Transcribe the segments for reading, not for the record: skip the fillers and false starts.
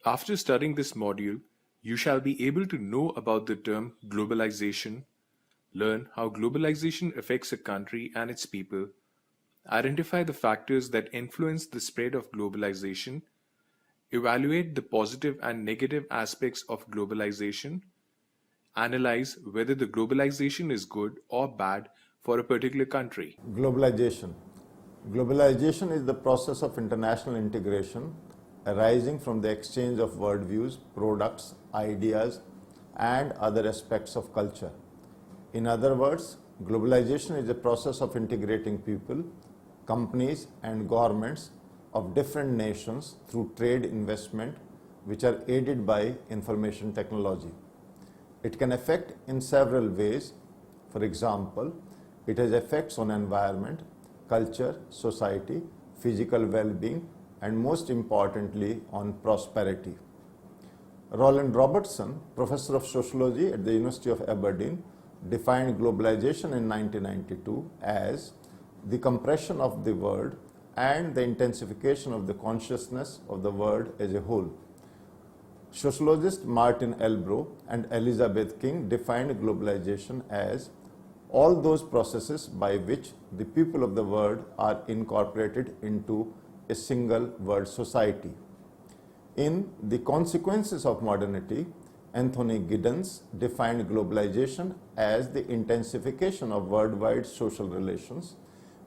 After studying this module, you shall be able to know about the term globalization, learn how globalization affects a country and its people, identify the factors that influence the spread of globalization, evaluate the positive and negative aspects of globalization, analyze whether the globalization is good or bad for a particular country. Globalization. Globalization is the process of international integration arising from the exchange of worldviews, products, ideas, and other aspects of culture. In other words, globalization is a process of integrating people, companies, and governments of different nations through trade investment, which are aided by information technology. It can affect in several ways. For example, it has effects on environment, culture, society, physical well-being, and most importantly, on prosperity. Roland Robertson, professor of sociology at the University of Aberdeen, defined globalization in 1992 as the compression of the world and the intensification of the consciousness of the world as a whole. Sociologist Martin Elbrow and Elizabeth King defined globalization as all those processes by which the people of the world are incorporated into a single world society. In The Consequences of Modernity, Anthony Giddens defined globalization as the intensification of worldwide social relations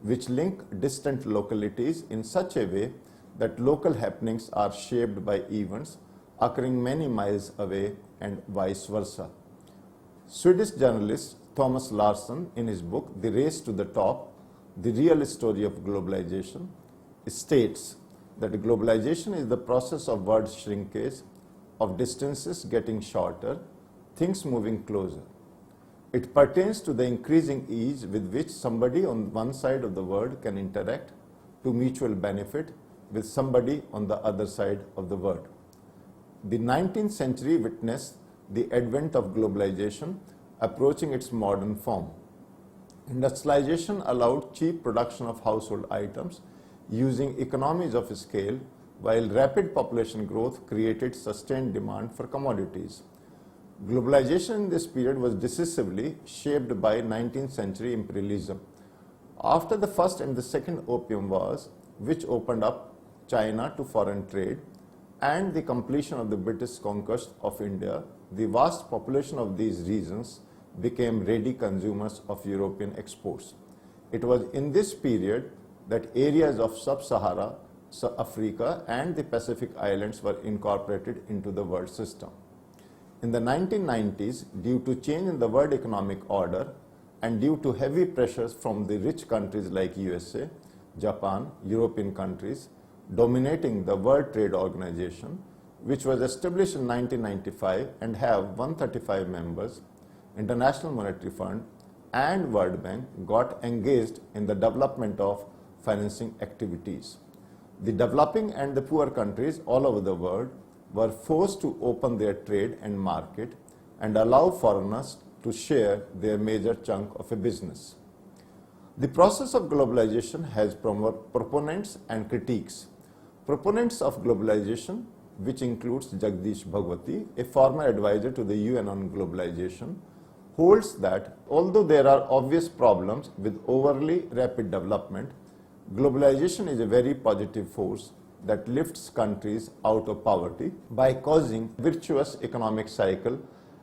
which link distant localities in such a way that local happenings are shaped by events occurring many miles away and vice versa. Swedish journalist Thomas Larsson, in his book The Race to the Top, The Real Story of Globalization, states that globalization is the process of world shrinkage, of distances getting shorter, things moving closer. It pertains to the increasing ease with which somebody on one side of the world can interact to mutual benefit with somebody on the other side of the world. The 19th century witnessed the advent of globalization approaching its modern form. Industrialization allowed cheap production of household items using economies of scale, while rapid population growth created sustained demand for commodities. Globalization in this period was decisively shaped by 19th century imperialism. After the First and the Second Opium Wars, which opened up China to foreign trade, and the completion of the British conquest of India, the vast population of these regions became ready consumers of European exports. It was in this period that areas of sub-Sahara, Africa, and the Pacific Islands were incorporated into the world system. In the 1990s, due to change in the world economic order and due to heavy pressures from the rich countries like USA, Japan, European countries, dominating the World Trade Organization, which was established in 1995 and have 135 members, International Monetary Fund and World Bank got engaged in the development of financing activities. The developing and the poor countries all over the world were forced to open their trade and market and allow foreigners to share their major chunk of a business. The process of globalization has proponents and critiques. Proponents of globalization, which includes Jagdish Bhagwati, a former advisor to the UN on globalization, holds that although there are obvious problems with overly rapid development, globalization is a very positive force that lifts countries out of poverty by causing a virtuous economic cycle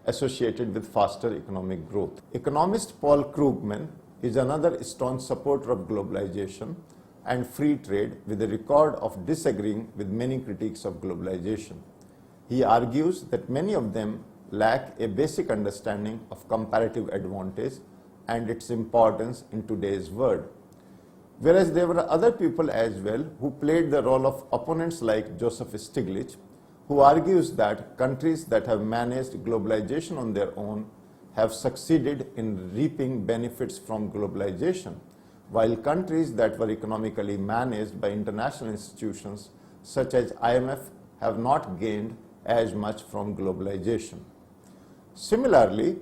associated with faster economic growth. Economist Paul Krugman is another staunch supporter of globalization and free trade with a record of disagreeing with many critiques of globalization. He argues that many of them lack a basic understanding of comparative advantage and its importance in today's world. Whereas there were other people as well who played the role of opponents like Joseph Stiglitz, who argues that countries that have managed globalization on their own have succeeded in reaping benefits from globalization, while countries that were economically managed by international institutions such as IMF have not gained as much from globalization. Similarly,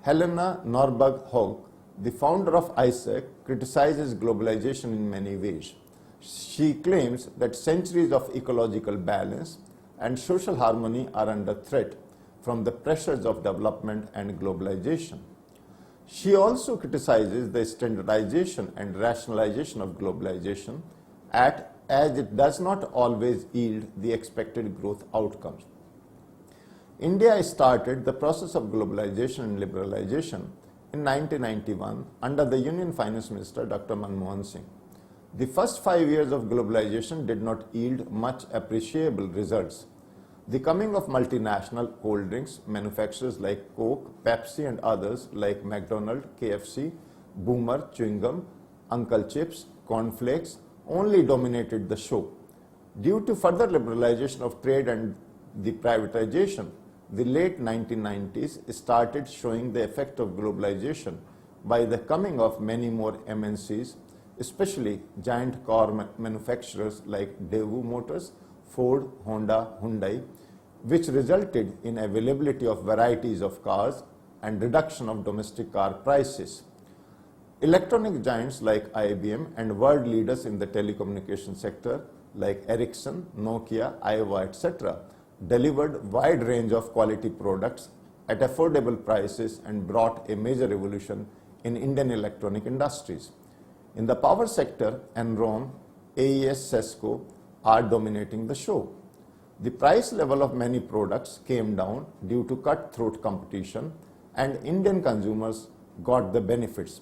Helena Norberg-Haug, the founder of ISEC, criticizes globalization in many ways. She claims that centuries of ecological balance and social harmony are under threat from the pressures of development and globalization. She also criticizes the standardization and rationalization of globalization as it does not always yield the expected growth outcomes. India started the process of globalization and liberalization in 1991 under the Union Finance Minister Dr. Manmohan Singh. The first 5 years of globalization did not yield much appreciable results. The coming of multinational cold drinks manufacturers like Coke, Pepsi and others like McDonald's, KFC, Boomer, Chewing Gum, Uncle Chips, Cornflakes only dominated the show. Due to further liberalization of trade and the privatization, the late 1990s started showing the effect of globalization by the coming of many more MNCs, especially giant car manufacturers like Daewoo Motors, Ford, Honda, Hyundai, which resulted in availability of varieties of cars and reduction of domestic car prices. Electronic giants like IBM and world leaders in the telecommunication sector like Ericsson, Nokia, Iowa, etc. delivered wide range of quality products at affordable prices and brought a major revolution in Indian electronic industries. In the power sector, Enron, AES, Sesco are dominating the show. The price level of many products came down due to cutthroat competition and Indian consumers got the benefits.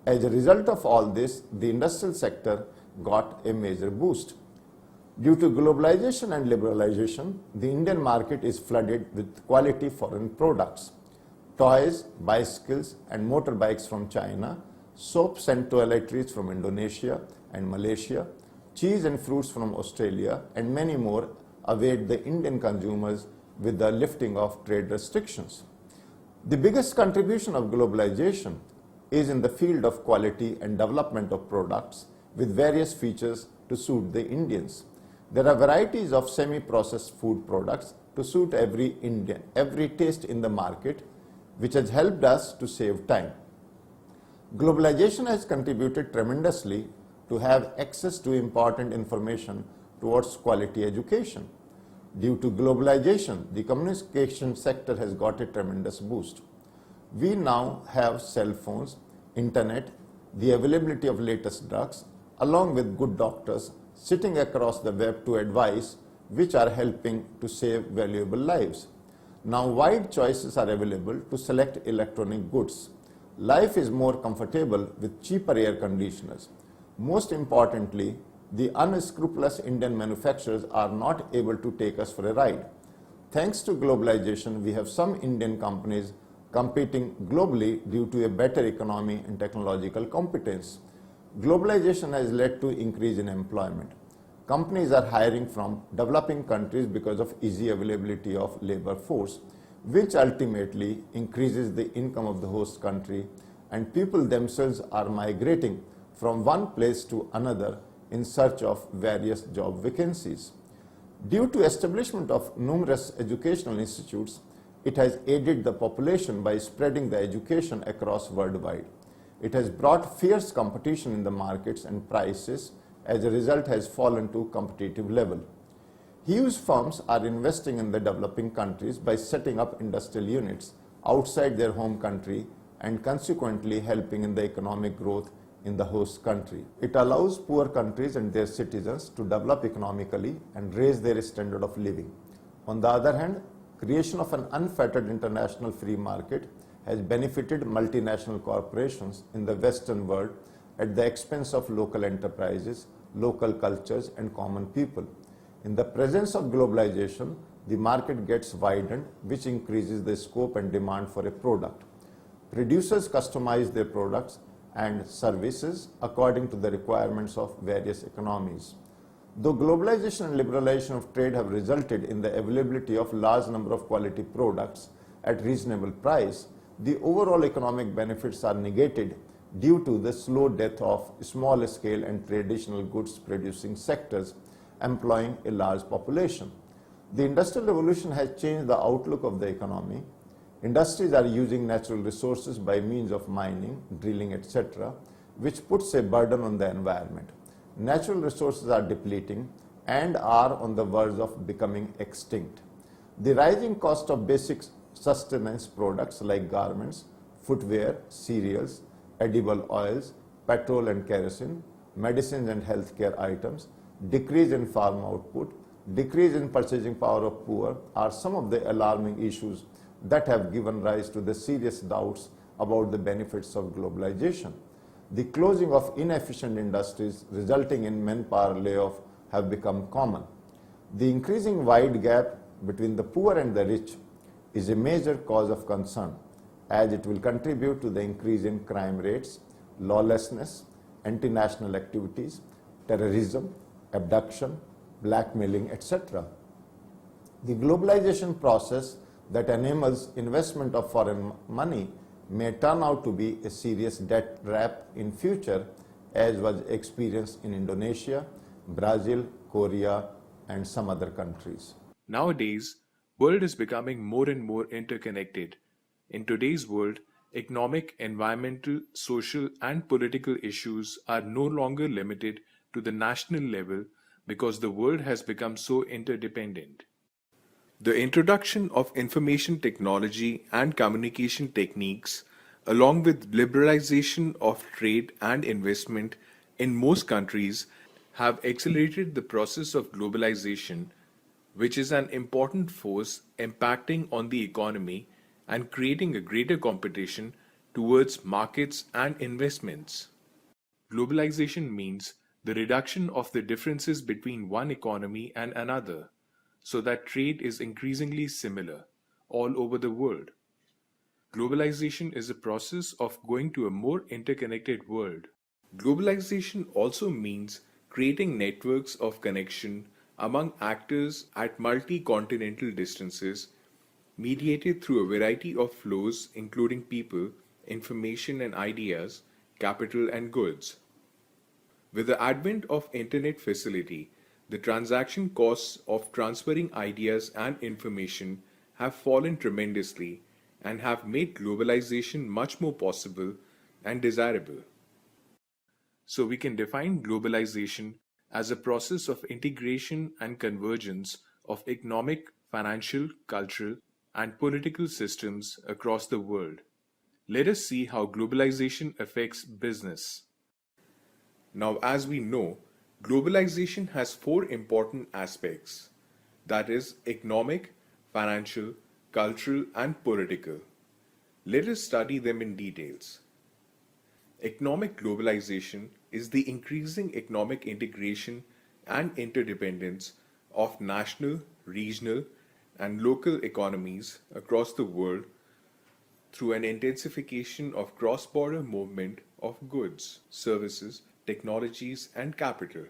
As a result of all this, the industrial sector got a major boost. Due to globalization and liberalization, the Indian market is flooded with quality foreign products. Toys, bicycles and motorbikes from China, soaps and toiletries from Indonesia and Malaysia, cheese and fruits from Australia and many more await the Indian consumers with the lifting of trade restrictions. The biggest contribution of globalization is in the field of quality and development of products with various features to suit the Indians. There are varieties of semi-processed food products to suit every Indian, every taste in the market, which has helped us to save time. Globalization has contributed tremendously to have access to important information towards quality education. Due to globalization, the communication sector has got a tremendous boost. We now have cell phones, internet, the availability of latest drugs, along with good doctors sitting across the web to advise, which are helping to save valuable lives. Now wide choices are available to select electronic goods. Life is more comfortable with cheaper air conditioners. Most importantly, the unscrupulous Indian manufacturers are not able to take us for a ride. Thanks to globalization, we have some Indian companies competing globally due to a better economy and technological competence. Globalization has led to increase in employment. Companies are hiring from developing countries because of easy availability of labor force, which ultimately increases the income of the host country, and people themselves are migrating from one place to another in search of various job vacancies. Due to establishment of numerous educational institutes, it has aided the population by spreading the education across worldwide. It has brought fierce competition in the markets and prices as a result has fallen to competitive level. Huge firms are investing in the developing countries by setting up industrial units outside their home country and consequently helping in the economic growth in the host country. It allows poor countries and their citizens to develop economically and raise their standard of living. On the other hand, creation of an unfettered international free market has benefited multinational corporations in the Western world at the expense of local enterprises, local cultures and common people. In the presence of globalization, the market gets widened, which increases the scope and demand for a product. Producers customize their products and services according to the requirements of various economies. Though globalization and liberalization of trade have resulted in the availability of large number of quality products at reasonable price, the overall economic benefits are negated due to the slow death of small scale and traditional goods producing sectors employing a large population. The Industrial Revolution has changed the outlook of the economy. Industries are using natural resources by means of mining, drilling, etc., which puts a burden on the environment. Natural resources are depleting and are on the verge of becoming extinct. The rising cost of basic sustenance products like garments, footwear, cereals, edible oils, petrol and kerosene, medicines and healthcare items, decrease in farm output, decrease in purchasing power of poor are some of the alarming issues that have given rise to the serious doubts about the benefits of globalization. The closing of inefficient industries resulting in manpower layoff have become common. The increasing wide gap between the poor and the rich is a major cause of concern, as it will contribute to the increase in crime rates, lawlessness, anti-national activities, terrorism, abduction, blackmailing, etc. The globalization process that enables investment of foreign money may turn out to be a serious debt trap in future, as was experienced in Indonesia, Brazil, Korea, and some other countries. Nowadays, world is becoming more and more interconnected. In today's world, economic, environmental, social, and political issues are no longer limited to the national level because the world has become so interdependent. The introduction of information technology and communication techniques, along with liberalization of trade and investment in most countries, have accelerated the process of globalization, which is an important force impacting on the economy and creating a greater competition towards markets and investments. Globalization means the reduction of the differences between one economy and another, so that trade is increasingly similar all over the world. Globalization is a process of going to a more interconnected world. Globalization also means creating networks of connection among actors at multi-continental distances, mediated through a variety of flows including people, information and ideas, capital and goods. With the advent of internet facility, the transaction costs of transferring ideas and information have fallen tremendously and have made globalization much more possible and desirable. So we can define globalization as a process of integration and convergence of economic, financial, cultural, and political systems across the world. Let us see how globalization affects business. Now, as we know, globalization has four important aspects, that is, economic, financial, cultural, and political. Let us study them in details. Economic globalization is the increasing economic integration and interdependence of national, regional, and local economies across the world through an intensification of cross-border movement of goods, services, technologies, and capital.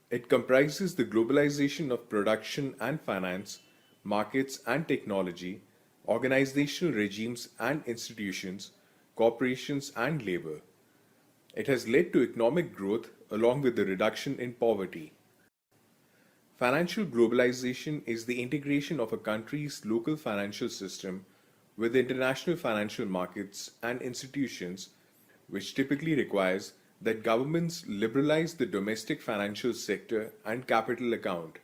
It comprises the globalization of production and finance, markets and technology, organizational regimes and institutions, corporations and labor. It has led to economic growth along with the reduction in poverty. Financial globalization is the integration of a country's local financial system with international financial markets and institutions, which typically requires that governments liberalize the domestic financial sector and capital account.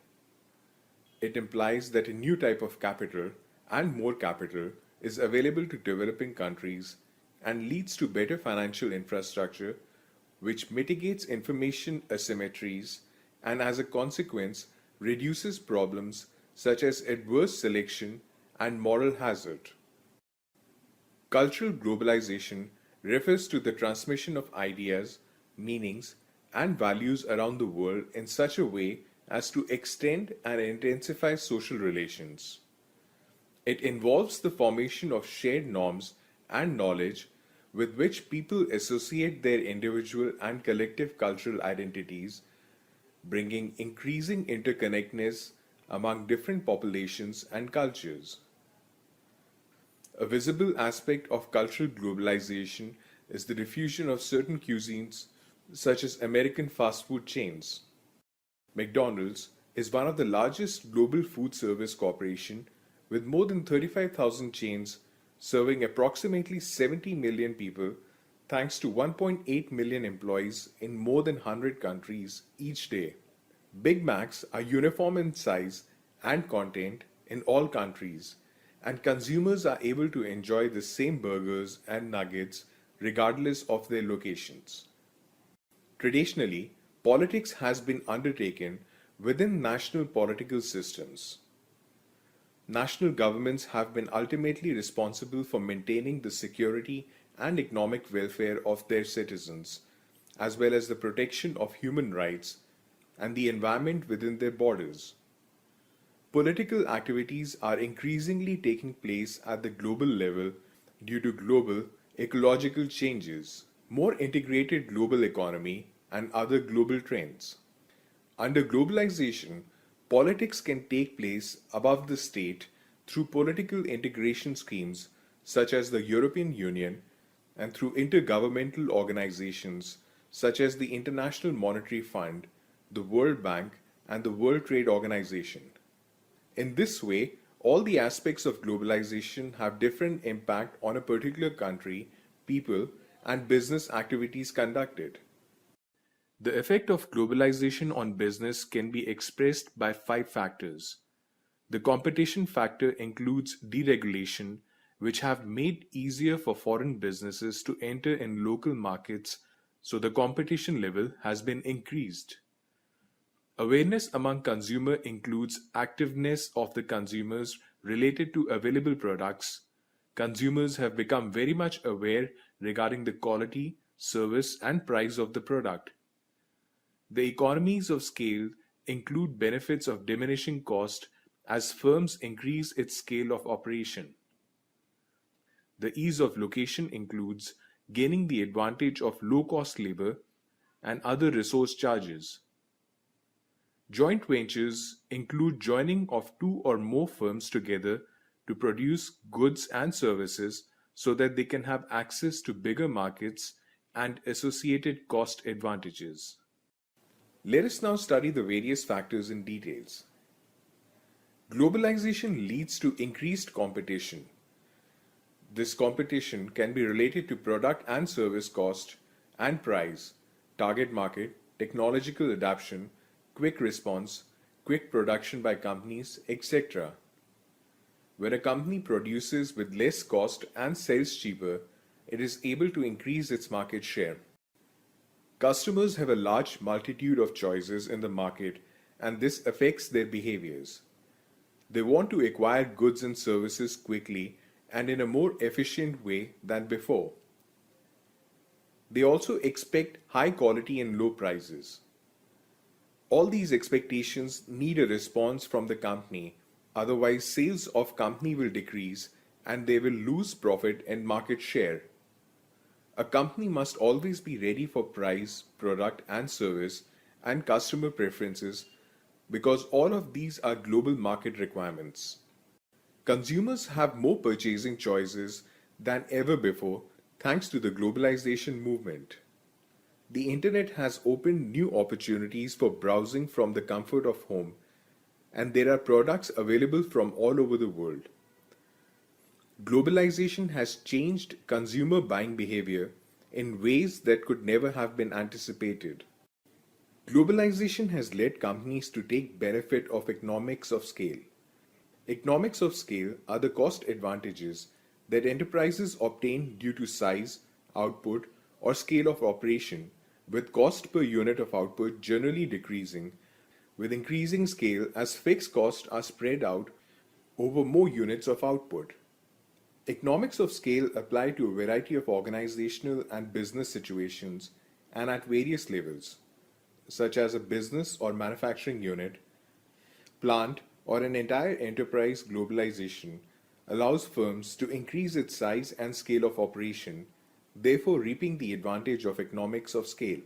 It implies that a new type of capital and more capital is available to developing countries and leads to better financial infrastructure, which mitigates information asymmetries and, as a consequence, reduces problems such as adverse selection and moral hazard. Cultural globalization refers to the transmission of ideas, meanings, and values around the world in such a way as to extend and intensify social relations. It involves the formation of shared norms and knowledge with which people associate their individual and collective cultural identities, bringing increasing interconnectedness among different populations and cultures. A visible aspect of cultural globalization is the diffusion of certain cuisines, such as American fast food chains. McDonald's is one of the largest global food service corporation with more than 35,000 chains serving approximately 70 million people thanks to 1.8 million employees in more than 100 countries each day. Big Macs are uniform in size and content in all countries, and consumers are able to enjoy the same burgers and nuggets regardless of their locations. Traditionally, politics has been undertaken within national political systems. National governments have been ultimately responsible for maintaining the security and economic welfare of their citizens, as well as the protection of human rights and the environment within their borders. Political activities are increasingly taking place at the global level due to global ecological changes, more integrated global economy, and other global trends. Under globalization, politics can take place above the state through political integration schemes such as the European Union and through intergovernmental organizations such as the International Monetary Fund, the World Bank, and the World Trade Organization. In this way, all the aspects of globalization have different impact on a particular country, people, and business activities conducted. The effect of globalization on business can be expressed by five factors. The competition factor includes deregulation, which have made easier for foreign businesses to enter in local markets, so the competition level has been increased. Awareness among consumer includes activeness of the consumers related to available products. Consumers have become very much aware regarding the quality, service, and price of the product. The economies of scale include benefits of diminishing cost as firms increase its scale of operation. The ease of location includes gaining the advantage of low-cost labor and other resource charges. Joint ventures include joining of two or more firms together to produce goods and services so that they can have access to bigger markets and associated cost advantages. Let us now study the various factors in details. Globalization leads to increased competition. This competition can be related to product and service cost and price, target market, technological adoption, quick response, quick production by companies, etc. When a company produces with less cost and sells cheaper, it is able to increase its market share. Customers have a large multitude of choices in the market, and this affects their behaviors. They want to acquire goods and services quickly and in a more efficient way than before. They also expect high quality and low prices. All these expectations need a response from the company, otherwise sales of company will decrease and they will lose profit and market share. A company must always be ready for price, product and service and customer preferences because all of these are global market requirements. Consumers have more purchasing choices than ever before thanks to the globalization movement. The internet has opened new opportunities for browsing from the comfort of home, and there are products available from all over the world. Globalization has changed consumer buying behavior in ways that could never have been anticipated. Globalization has led companies to take benefit of economics of scale. Economics of scale are the cost advantages that enterprises obtain due to size, output, or scale of operation, with cost per unit of output generally decreasing, with increasing scale as fixed costs are spread out over more units of output. Economics of scale apply to a variety of organizational and business situations and at various levels, such as a business or manufacturing unit, plant, or an entire enterprise. Globalization allows firms to increase its size and scale of operation, therefore reaping the advantage of economics of scale.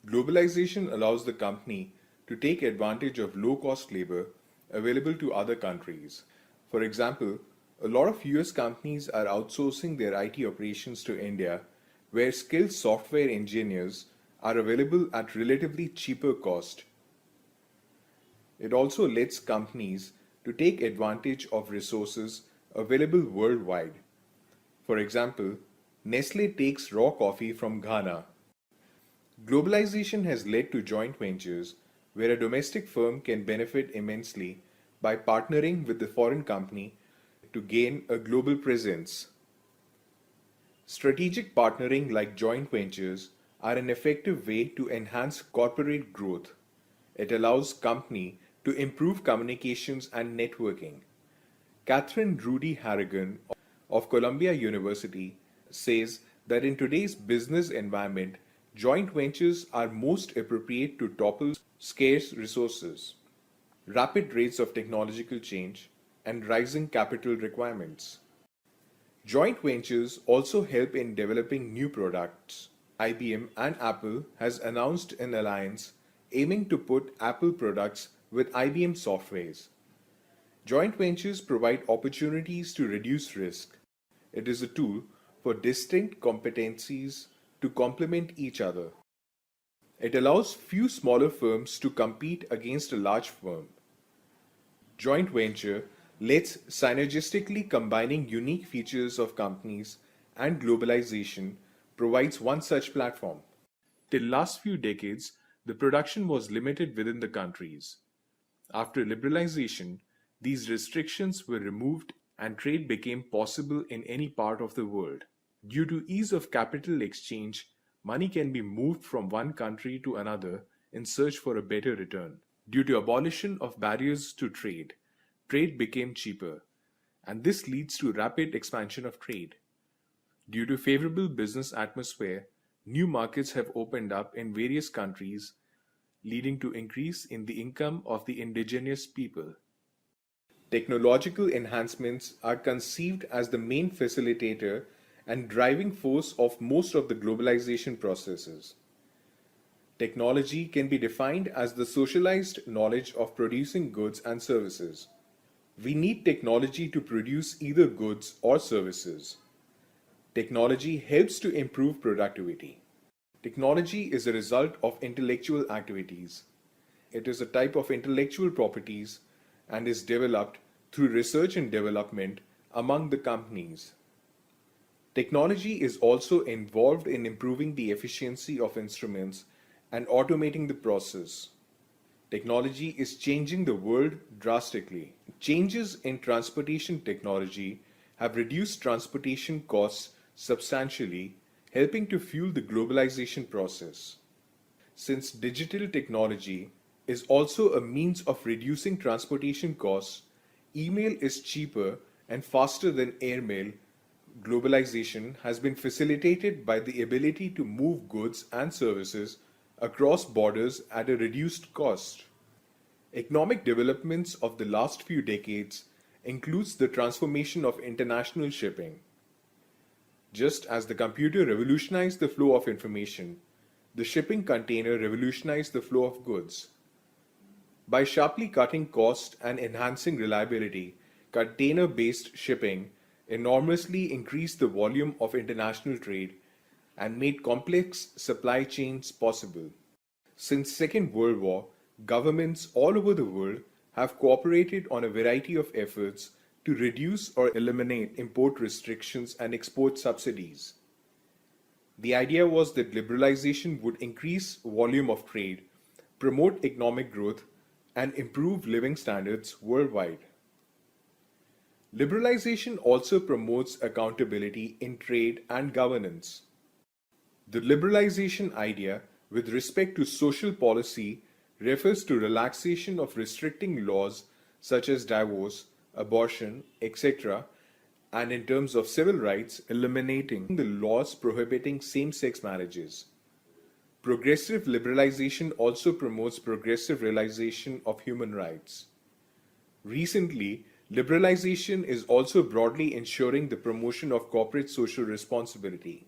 Globalization allows the company to take advantage of low-cost labor available to other countries. For example, a lot of US companies are outsourcing their IT operations to India, where skilled software engineers are available at relatively cheaper cost. It also lets companies to take advantage of resources available worldwide. For example, Nestle takes raw coffee from Ghana. Globalization has led to joint ventures where a domestic firm can benefit immensely by partnering with the foreign company to gain a global presence. Strategic partnering like joint ventures are an effective way to enhance corporate growth. It allows company to improve communications and networking. Catherine Rudy Harrigan of Columbia University says that in today's business environment, joint ventures are most appropriate to topple scarce resources, rapid rates of technological change, and rising capital requirements. Joint ventures also help in developing new products. IBM and Apple has announced an alliance aiming to put Apple products with IBM softwares. Joint ventures provide opportunities to reduce risk. It is a tool for distinct competencies to complement each other. It allows few smaller firms to compete against a large firm. Joint venture lets synergistically combining unique features of companies, and globalization provides one such platform. Till last few decades, the production was limited within the countries. After liberalization, these restrictions were removed and trade became possible in any part of the world. Due to ease of capital exchange, money can be moved from one country to another in search for a better return. Due to abolition of barriers to trade, trade became cheaper, and this leads to rapid expansion of trade. Due to favorable business atmosphere, new markets have opened up in various countries, leading to increase in the income of the indigenous people. Technological enhancements are conceived as the main facilitator and driving force of most of the globalization processes. Technology can be defined as the socialized knowledge of producing goods and services. We need technology to produce either goods or services. Technology helps to improve productivity. Technology is a result of intellectual activities. It is a type of intellectual properties and is developed through research and development among the companies. Technology is also involved in improving the efficiency of instruments and automating the process. Technology is changing the world drastically. Changes in transportation technology have reduced transportation costs substantially, helping to fuel the globalization process. Since digital technology is also a means of reducing transportation costs, email is cheaper and faster than airmail. Globalization has been facilitated by the ability to move goods and services across borders at a reduced cost. Economic developments of the last few decades includes the transformation of international shipping. Just as the computer revolutionized the flow of information, the shipping container revolutionized the flow of goods. By sharply cutting cost and enhancing reliability, container-based shipping enormously increased the volume of international trade and made complex supply chains possible. Since Second World War, governments all over the world have cooperated on a variety of efforts to reduce or eliminate import restrictions and export subsidies. The idea was that liberalization would increase volume of trade, promote economic growth, and improve living standards worldwide. Liberalization also promotes accountability in trade and governance. The liberalization idea with respect to social policy refers to relaxation of restricting laws such as divorce, abortion, etc., and in terms of civil rights, eliminating the laws prohibiting same-sex marriages. Progressive liberalization also promotes progressive realization of human rights. Recently, liberalization is also broadly ensuring the promotion of corporate social responsibility,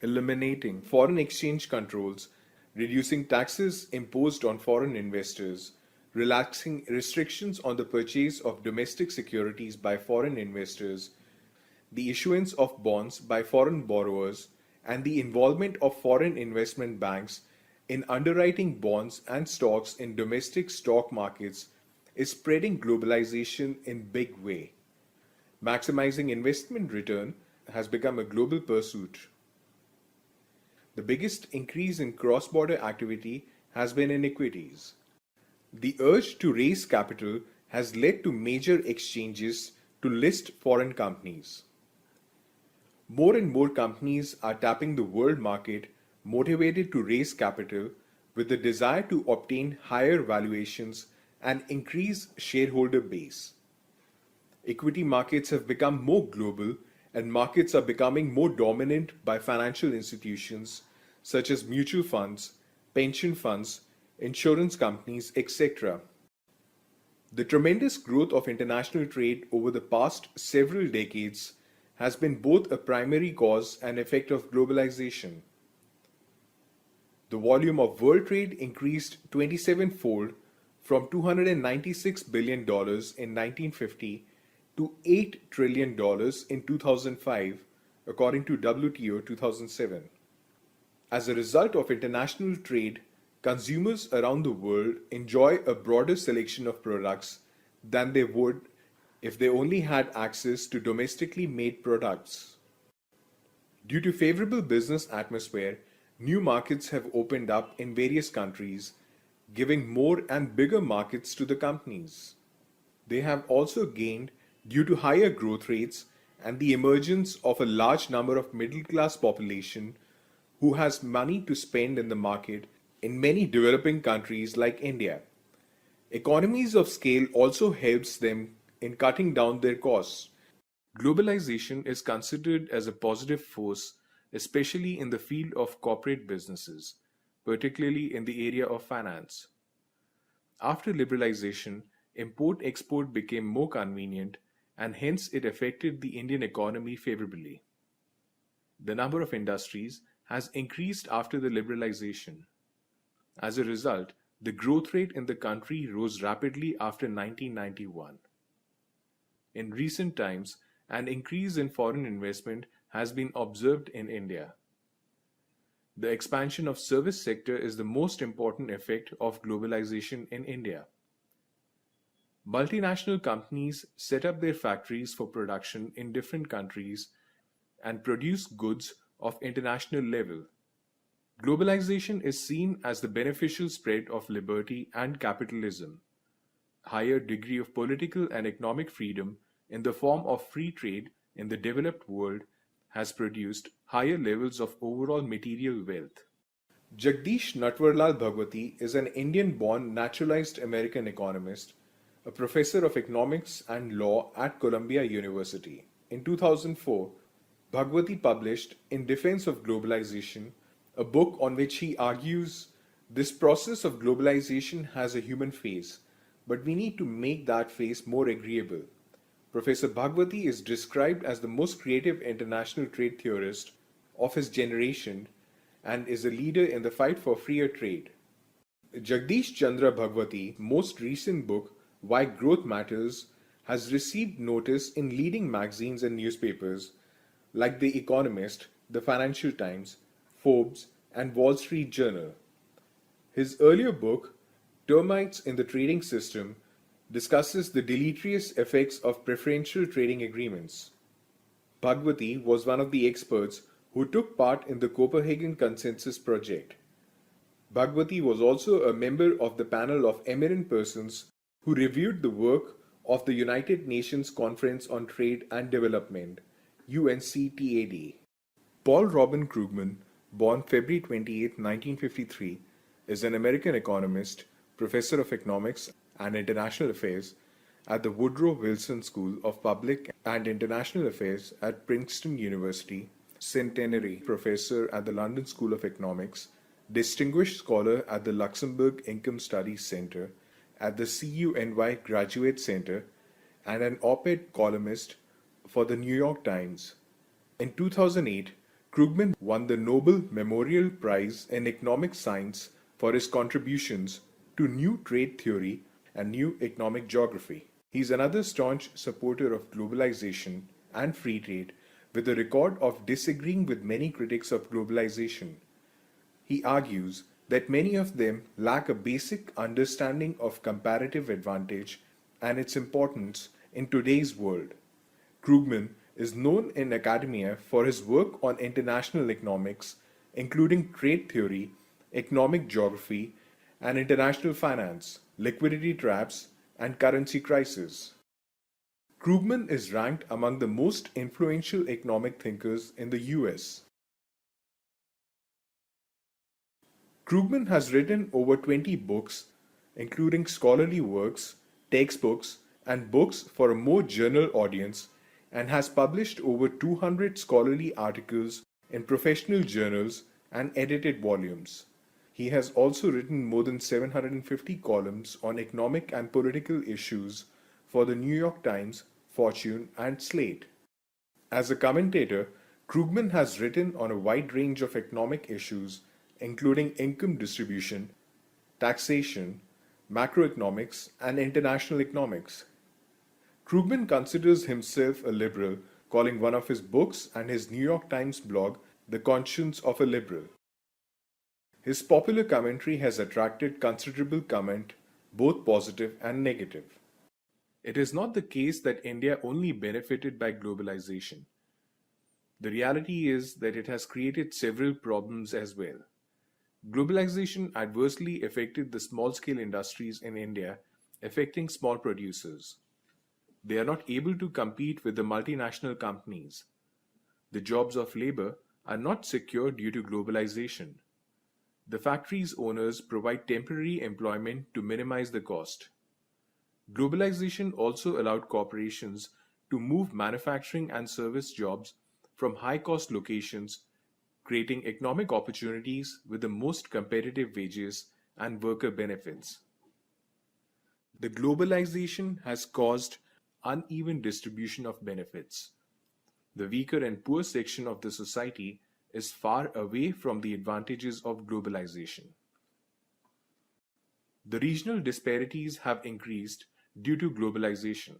eliminating foreign exchange controls, reducing taxes imposed on foreign investors, relaxing restrictions on the purchase of domestic securities by foreign investors, the issuance of bonds by foreign borrowers, and the involvement of foreign investment banks in underwriting bonds and stocks in domestic stock markets is spreading globalization in big way. Maximizing investment return has become a global pursuit. The biggest increase in cross-border activity has been in equities. The urge to raise capital has led to major exchanges to list foreign companies. More and more companies are tapping the world market, motivated to raise capital with the desire to obtain higher valuations and increase shareholder base. Equity markets have become more global, and markets are becoming more dominant by financial institutions such as mutual funds, pension funds, insurance companies, etc. The tremendous growth of international trade over the past several decades has been both a primary cause and effect of globalization. The volume of world trade increased 27-fold from $296 billion in 1950 to $8 trillion in 2005, according to WTO 2007. As a result of international trade, consumers around the world enjoy a broader selection of products than they would if they only had access to domestically made products. Due to favorable business atmosphere, new markets have opened up in various countries, giving more and bigger markets to the companies. They have also gained due to higher growth rates and the emergence of a large number of middle class population who has money to spend in the market in many developing countries like India. Economies of scale also helps them in cutting down their costs. Globalization is considered as a positive force, especially in the field of corporate businesses, particularly in the area of finance. After liberalization, import export became more convenient and hence it affected the Indian economy favorably. The number of industries has increased after the liberalization. As a result, the growth rate in the country rose rapidly after 1991. In recent times, an increase in foreign investment has been observed in India. The expansion of service sector is the most important effect of globalization in India. Multinational companies set up their factories for production in different countries and produce goods of international level. Globalization is seen as the beneficial spread of liberty and capitalism. Higher degree of political and economic freedom in the form of free trade in the developed world has produced higher levels of overall material wealth. Jagdish Natwarlal Bhagwati is an Indian-born naturalized American economist, a professor of economics and law at Columbia University. In 2004, Bhagwati published In Defense of Globalization, a book on which he argues this process of globalization has a human face, but we need to make that face more agreeable. Professor Bhagwati is described as the most creative international trade theorist of his generation and is a leader in the fight for freer trade. Jagdish Chandra Bhagwati's most recent book, Why Growth Matters, has received notice in leading magazines and newspapers like The Economist, The Financial Times, Forbes, and Wall Street Journal. His earlier book, Termites in the Trading System, discusses the deleterious effects of preferential trading agreements. Bhagwati was one of the experts who took part in the Copenhagen Consensus project. Bhagwati was also a member of the panel of eminent persons who reviewed the work of the United Nations Conference on Trade and Development, UNCTAD. Paul Robin Krugman, born February 28, 1953, is an American economist, professor of economics and international affairs at the Woodrow Wilson School of Public and International Affairs at Princeton University, centenary professor at the London School of Economics, distinguished scholar at the Luxembourg Income Studies Center, at the CUNY Graduate Center, and an op-ed columnist for the New York Times. In 2008, Krugman won the Nobel Memorial Prize in Economic Science for his contributions to new trade theory and new economic geography. He is another staunch supporter of globalization and free trade with a record of disagreeing with many critics of globalization. He argues that many of them lack a basic understanding of comparative advantage and its importance in today's world. Krugman is known in academia for his work on international economics, including trade theory, economic geography, and international finance, liquidity traps, and currency crisis. Krugman is ranked among the most influential economic thinkers in the US. Krugman has written over 20 books, including scholarly works, textbooks, and books for a more general audience, and has published over 200 scholarly articles in professional journals and edited volumes. He has also written more than 750 columns on economic and political issues for the New York Times, Fortune, and Slate. As a commentator, Krugman has written on a wide range of economic issues, including income distribution, taxation, macroeconomics, and international economics. Krugman considers himself a liberal, calling one of his books and his New York Times blog The Conscience of a Liberal. His popular commentary has attracted considerable comment, both positive and negative. It is not the case that India only benefited by globalization. The reality is that it has created several problems as well. Globalization adversely affected the small-scale industries in India, affecting small producers. They are not able to compete with the multinational companies. The jobs of labor are not secure due to globalization. The factory's owners provide temporary employment to minimize the cost. Globalization also allowed corporations to move manufacturing and service jobs from high-cost locations, creating economic opportunities with the most competitive wages and worker benefits. The globalization has caused uneven distribution of benefits. The weaker and poor section of the society is far away from the advantages of globalization. The regional disparities have increased due to globalization.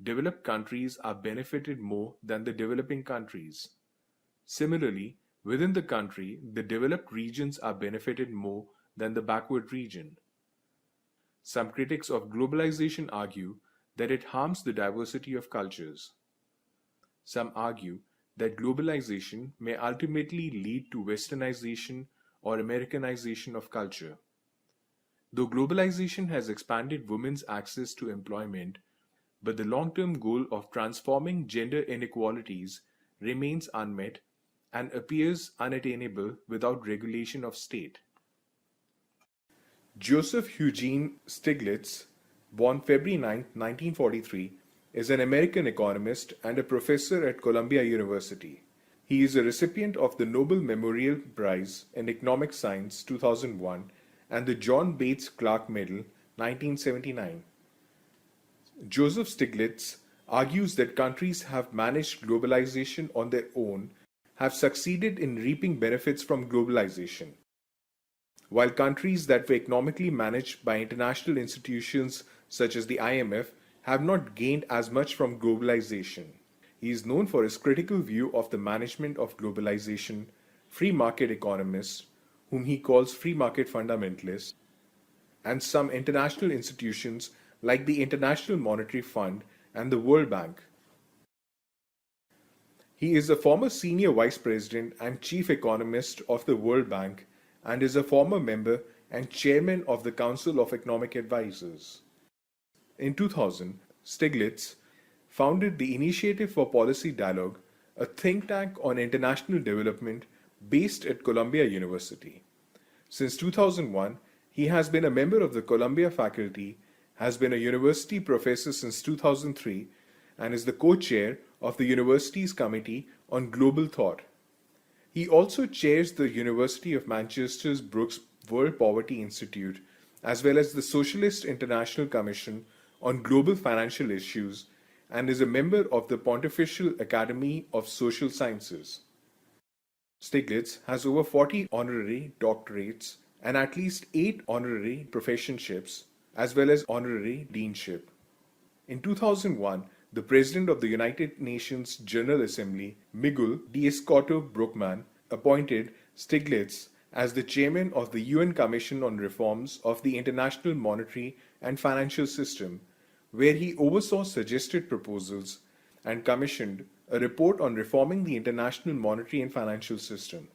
Developed countries are benefited more than the developing countries. Similarly, within the country, the developed regions are benefited more than the backward region. Some critics of globalization argue that it harms the diversity of cultures. Some argue that globalization may ultimately lead to westernization or Americanization of culture. Though globalization has expanded women's access to employment, but the long-term goal of transforming gender inequalities remains unmet and appears unattainable without regulation of state. Joseph Eugene Stiglitz, born February 9, 1943, is an American economist and a professor at Columbia University. He is a recipient of the Nobel Memorial Prize in Economic Science 2001 and the John Bates Clark Medal 1979. Joseph Stiglitz argues that countries have managed globalization on their own have succeeded in reaping benefits from globalization, while countries that were economically managed by international institutions such as the IMF have not gained as much from globalization. He is known for his critical view of the management of globalization, free market economists, whom he calls free market fundamentalists, and some international institutions like the International Monetary Fund and the World Bank. He is a former senior vice president and chief economist of the World Bank and is a former member and chairman of the Council of Economic Advisors. In 2000, Stiglitz founded the Initiative for Policy Dialogue, a think tank on international development based at Columbia University. Since 2001, he has been a member of the Columbia faculty, has been a university professor since 2003, and is the co-chair of the university's Committee on Global Thought. He also chairs the University of Manchester's Brooks World Poverty Institute, as well as the Socialist International Commission on Global Financial Issues, and is a member of the Pontifical Academy of Social Sciences. Stiglitz has over 40 honorary doctorates and at least 8 honorary professorships, as well as honorary deanship. In 2001, the President of the United Nations General Assembly, Miguel Diaz-Canto-Brookman, appointed Stiglitz as the chairman of the UN Commission on Reforms of the International Monetary and Financial System, where he oversaw suggested proposals and commissioned a report on reforming the international monetary and financial system.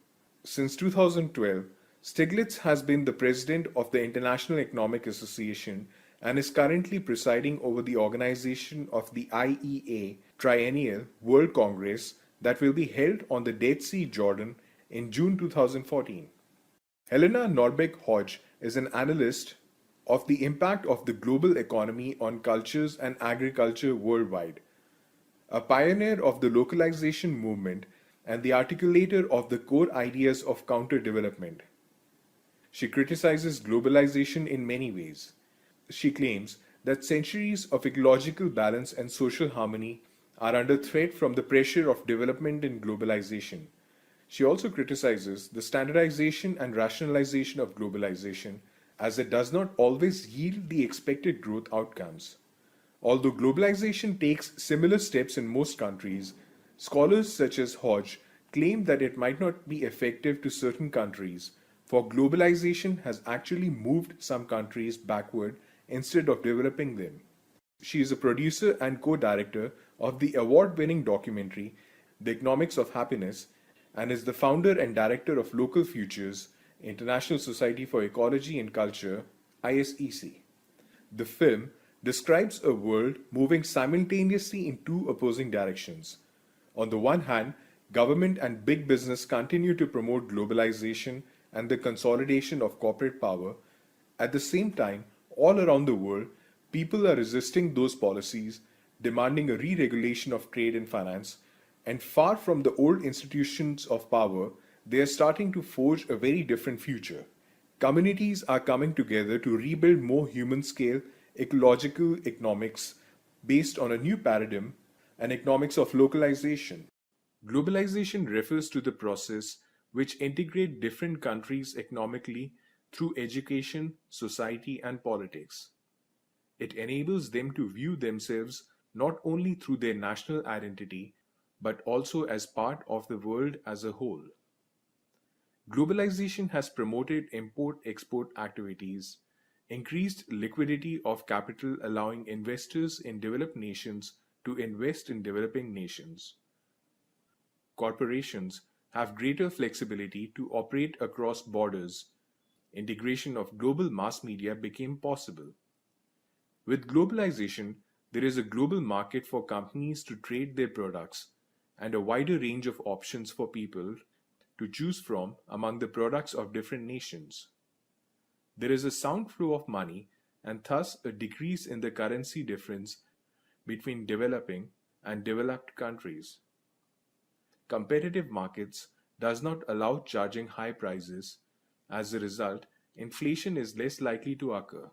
Since 2012, Stiglitz has been the president of the International Economic Association and is currently presiding over the organization of the IEA Triennial World Congress that will be held on the Dead Sea, Jordan in June 2014. Helena Norbeck Hodge is an analyst of the impact of the global economy on cultures and agriculture worldwide, a pioneer of the localization movement and the articulator of the core ideas of counter development. She criticizes globalization in many ways. She claims that centuries of ecological balance and social harmony are under threat from the pressure of development and globalization. She also criticizes the standardization and rationalization of globalization as it does not always yield the expected growth outcomes. Although globalization takes similar steps in most countries, scholars such as Hodge claim that it might not be effective to certain countries, for globalization has actually moved some countries backward instead of developing them. She is a producer and co director of the award winning documentary The Economics of Happiness and is the founder and director of Local Futures, International Society for Ecology and Culture, ISEC. The film describes a world moving simultaneously in two opposing directions. On the one hand, government and big business continue to promote globalization and the consolidation of corporate power. At the same time, all around the world, people are resisting those policies, demanding a re regulation of trade and finance, and far from the old institutions of power, they are starting to forge a very different future. Communities are coming together to rebuild more human scale ecological economics based on a new paradigm, an economics of localization. Globalization refers to the process which integrate different countries economically through education, society, and politics. It enables them to view themselves not only through their national identity, but also as part of the world as a whole. Globalization has promoted import-export activities, increased liquidity of capital allowing investors in developed nations to invest in developing nations. Corporations have greater flexibility to operate across borders. Integration of global mass media became possible. With globalization, there is a global market for companies to trade their products and a wider range of options for people to choose from among the products of different nations. There is a sound flow of money and thus a decrease in the currency difference between developing and developed countries. Competitive markets does not allow charging high prices. As a result, inflation is less likely to occur.